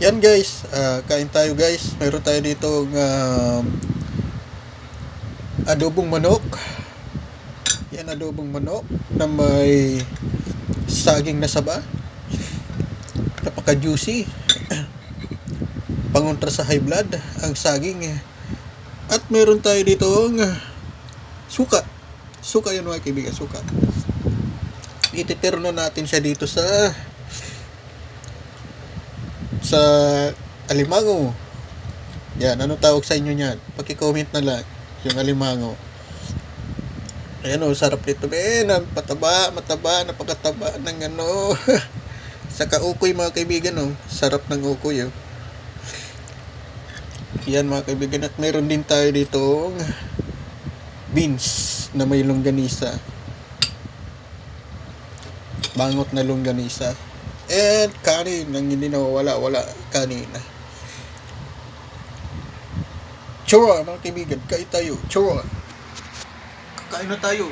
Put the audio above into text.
Yan guys, kain tayo guys. Meron tayo dito adobong manok. Yan, adobong manok na may saging na saba. Napaka juicy. Pangontra sa high blood ang saging. At meron tayo dito suka. Suka yan mga kaibigan, suka. Ititiro na natin siya dito sa alimango. Yan, ano tawag sa inyo niyan? Paki-comment na lang yung alimango. Ayan o, sarap nito. Mataba, napakataba ng ano. Saka ukoy mga kaibigan o. Sarap ng ukoy o. Yan mga kaibigan. At meron din tayo dito beans na may longganisa. Bangot na longganisa. And kanin nang hindi nawawala kanina. Churro mga kaibigan, kain tayo. Churro. Kakain na tayo.